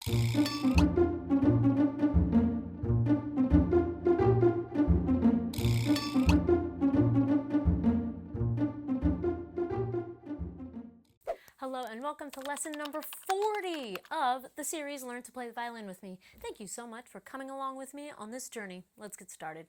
Hello and welcome to lesson number 40 of the series Learn to Play the Violin with Me. Thank you so much for coming along with me on this journey. Let's get started.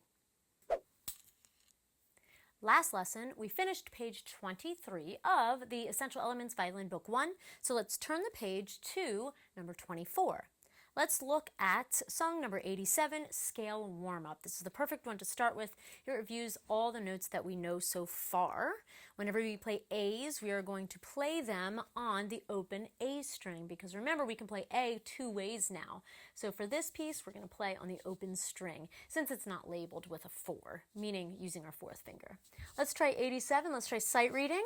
Last lesson, we finished page 23 of the Essential Elements Violin Book 1, so let's turn the page to number 24. Let's look at song number 87, Scale Warm-Up. This is the perfect one to start with. Here it reviews all the notes that we know so far. Whenever we play A's, we are going to play them on the open A string, because remember, we can play A two ways now. So for this piece, we're going to play on the open string, since it's not labeled with a 4, meaning using our fourth finger. Let's try 87. Let's try sight reading.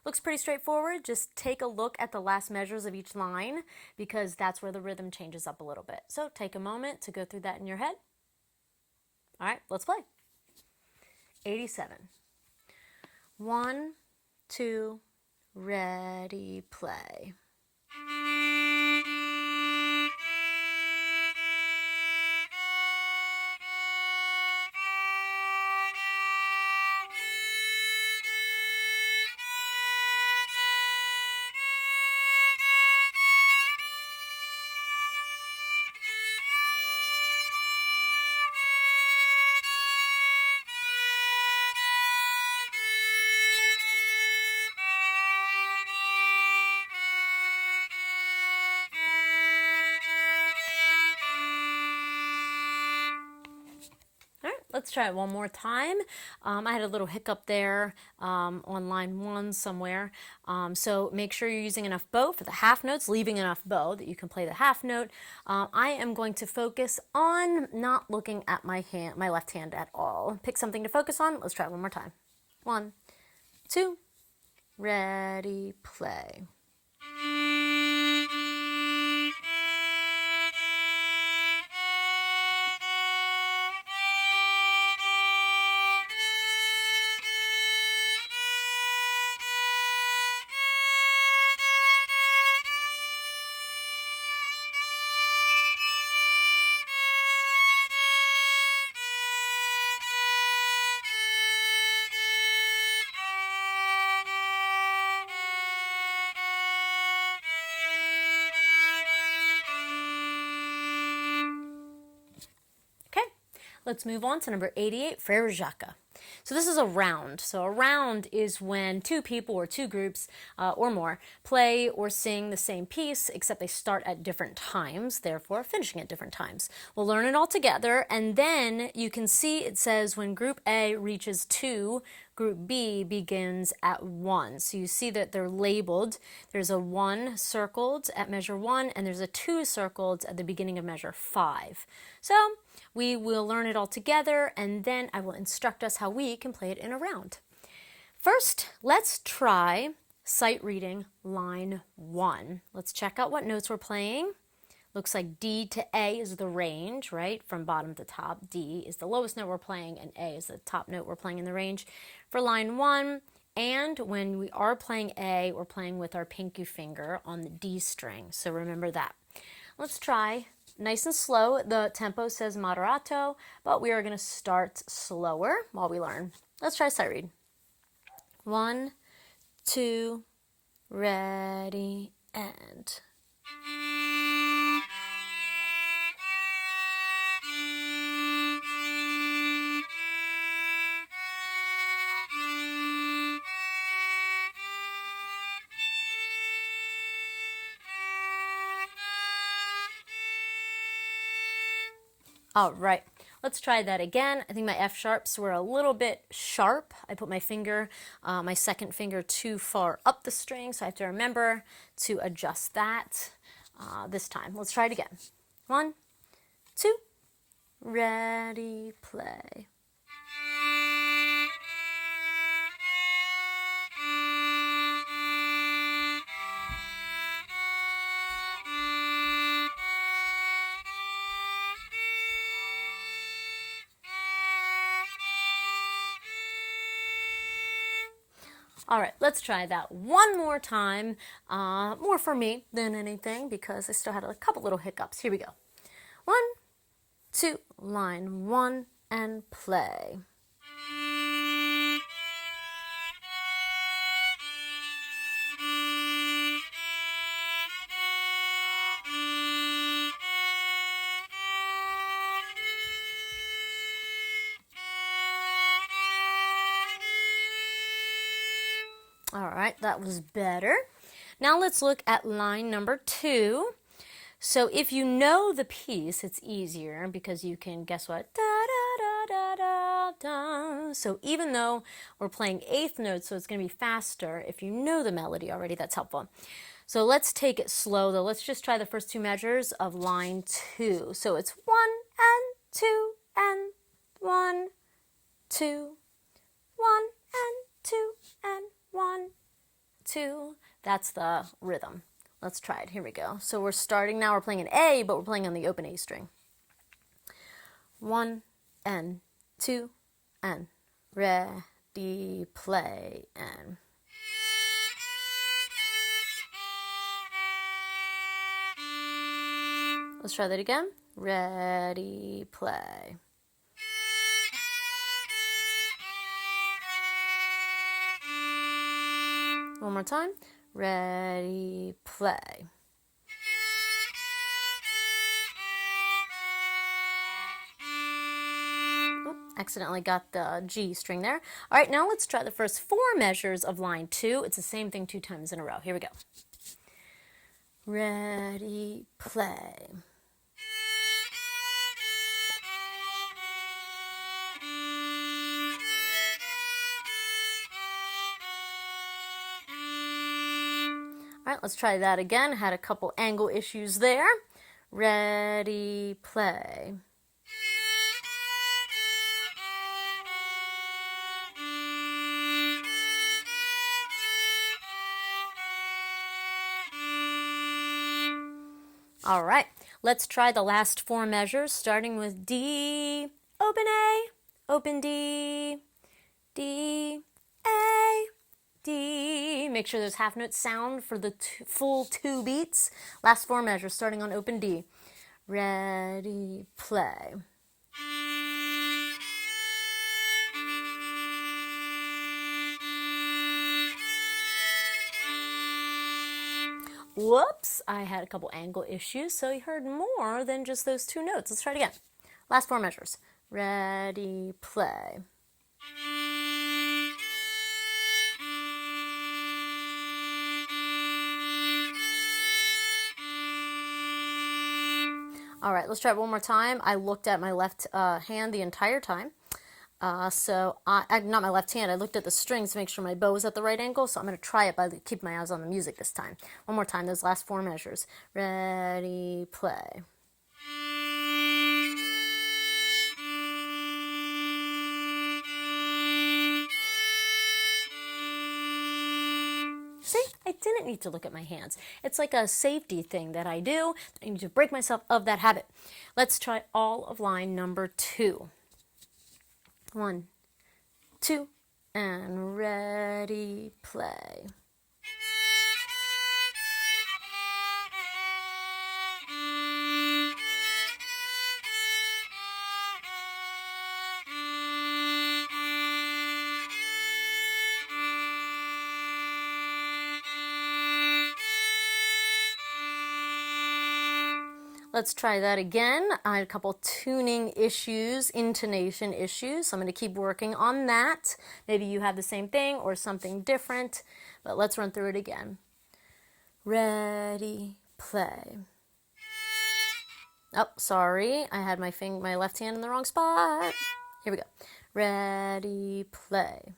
Looks pretty straightforward. Just take a look at the last measures of each line, because that's where the rhythm changes up a little bit. So take a moment to go through that in your head. All right, let's play. 87. 1, 2, ready, play. Let's try it one more time. I had a little hiccup there on line 1 somewhere. So make sure you're using enough bow for the half notes, leaving enough bow that you can play the half note. I am going to focus on not looking at my left hand at all. Pick something to focus on. Let's try it one more time. 1, 2, ready, play. Let's move on to number 88, Frere, Jacques. So this is a round. So a round is when two people or two groups or more play or sing the same piece, except they start at different times, therefore finishing at different times. We'll learn it all together, and then you can see it says when group A reaches 2, group B begins at 1. So you see that they're labeled. There's a 1 circled at measure 1, and there's a 2 circled at the beginning of measure 5. So we will learn it all together, and then I will instruct us how we can play it in a round. First, let's try sight reading line 1. Let's check out what notes we're playing. Looks like D to A is the range, right? From bottom to top. D is the lowest note we're playing, and A is the top note we're playing in the range. For line 1, and when we are playing A, we're playing with our pinky finger on the D string. So remember that. Let's try nice and slow. The tempo says moderato, but we are going to start slower while we learn. Let's try sight read. 1, 2, ready, and... All right, let's try that again. I think my F sharps were a little bit sharp. I put my finger, my second finger too far up the string, so I have to remember to adjust that this time. Let's try it again. 1, 2, ready, play. All right, let's try that one more time. More for me than anything because I still had a couple little hiccups. Here we go. 1, 2, line 1, and play. All right, that was better. Now let's look at line number 2. So if you know the piece, it's easier because you can, guess what? Da, da, da, da, da, da. So even though we're playing eighth notes, so it's going to be faster, if you know the melody already, that's helpful. So let's take it slow, though. Let's just try the first 2 measures of line 2. So it's 1 and 2 and 1, 2, 1 and 2 and 1, 2. That's the rhythm. Let's try it. Here we go. So we're starting now. We're playing an A, but we're playing on the open A string. 1 and 2 and ready, play, and. Let's try that again. Ready, play. One more time. Ready, play. Oop, accidentally got the G string there. All right, now let's try the first 4 measures of line 2. It's the same thing 2 times in a row. Here we go. Ready, play. All right, let's try that again. Had a couple angle issues there. Ready, play. All right, let's try the last 4 measures, starting with D, open A, open D, D, A, D. Make sure there's half note sound for the full 2 beats. Last 4 measures, starting on open D. Ready, play. Whoops, I had a couple angle issues, so you heard more than just those 2 notes. Let's try it again. Last 4 measures. Ready, play. All right, let's try it one more time. I looked at my left hand the entire time. Not my left hand, I looked at the strings to make sure my bow was at the right angle, so I'm going to try it by keeping my eyes on the music this time. One more time, those last 4 measures. Ready, play. See, I didn't need to look at my hands. It's like a safety thing that I do. I need to break myself of that habit. Let's try all of line number 2. 1, 2, and ready, play. Let's try that again. I had a couple tuning issues, intonation issues, so I'm going to keep working on that. Maybe you have the same thing or something different, but let's run through it again. Ready, play. Oh, sorry, I had my left hand in the wrong spot. Here we go. Ready, play.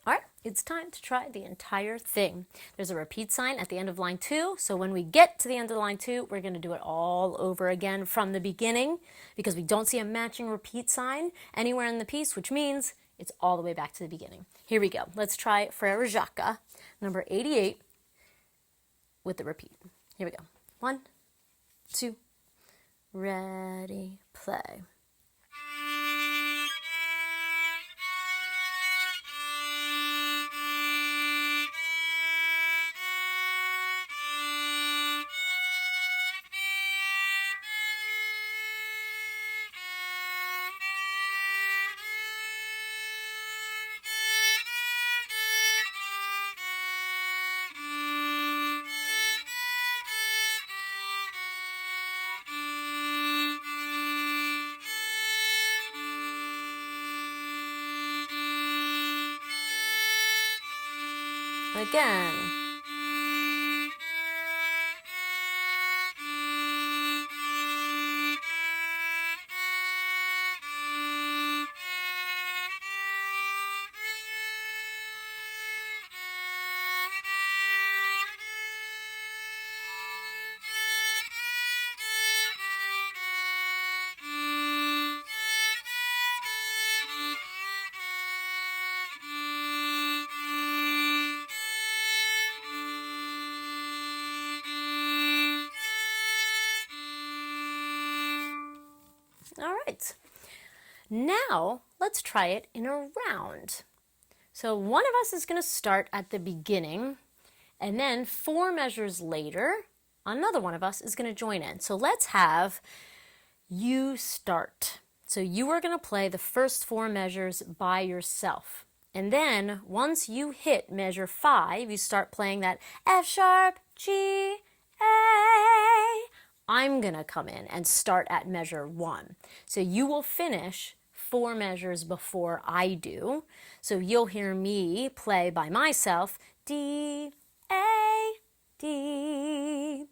All right, it's time to try the entire thing. There's a repeat sign at the end of line 2, so when we get to the end of line 2, we're going to do it all over again from the beginning because we don't see a matching repeat sign anywhere in the piece, which means it's all the way back to the beginning. Here we go. Let's try Frere Jacques, number 88, with the repeat. Here we go. 1, 2, ready, play. Again. All right, now let's try it in a round. So one of us is going to start at the beginning, and then 4 measures later, another one of us is going to join in. So let's have you start. So you are going to play the first 4 measures by yourself. And then once you hit measure 5, you start playing that F sharp, G, A. I'm going to come in and start at measure 1. So you will finish 4 measures before I do. So you'll hear me play by myself, D, A, D,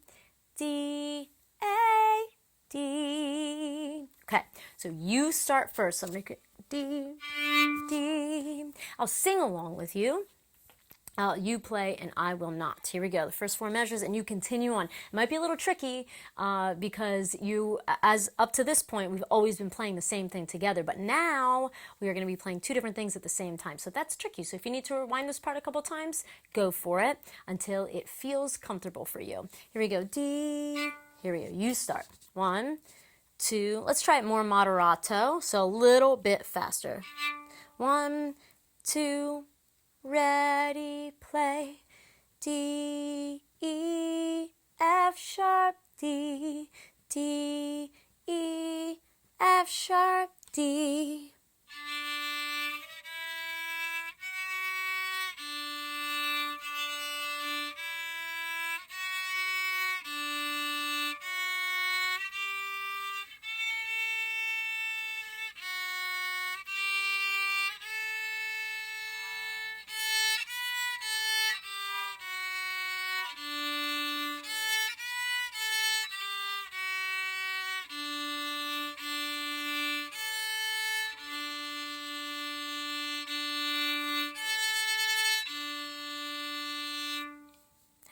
D, A, D. Okay, so you start first. So I'm going to D, D. I'll sing along with you. You play and I will not. Here we go. The first 4 measures and you continue on. It might be a little tricky because as up to this point, we've always been playing the same thing together. But now we are going to be playing 2 different things at the same time. So that's tricky. So if you need to rewind this part a couple times, go for it until it feels comfortable for you. Here we go. D. Here we go. You start. 1, 2. Let's try it more moderato. So a little bit faster. 1, 2. Ready, play. D, E, F sharp, D, D, E, F sharp, D.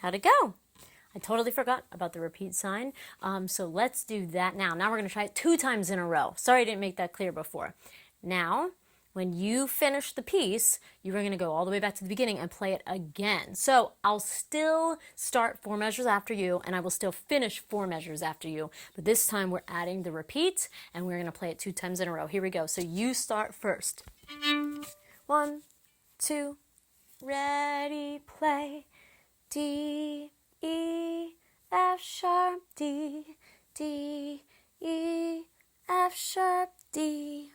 How'd it go? I totally forgot about the repeat sign. So let's do that now. Now we're going to try it 2 times in a row. Sorry I didn't make that clear before. Now, when you finish the piece, you are going to go all the way back to the beginning and play it again. So I'll still start 4 measures after you, and I will still finish 4 measures after you. But this time we're adding the repeat, and we're going to play it 2 times in a row. Here we go. So you start first. 1, 2, ready, play. D, E, F sharp, D, D, E, F sharp, D.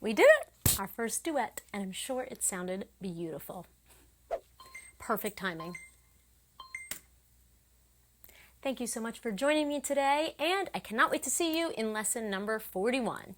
We did it! Our first duet, and I'm sure it sounded beautiful. Perfect timing. Thank you so much for joining me today, and I cannot wait to see you in lesson number 41.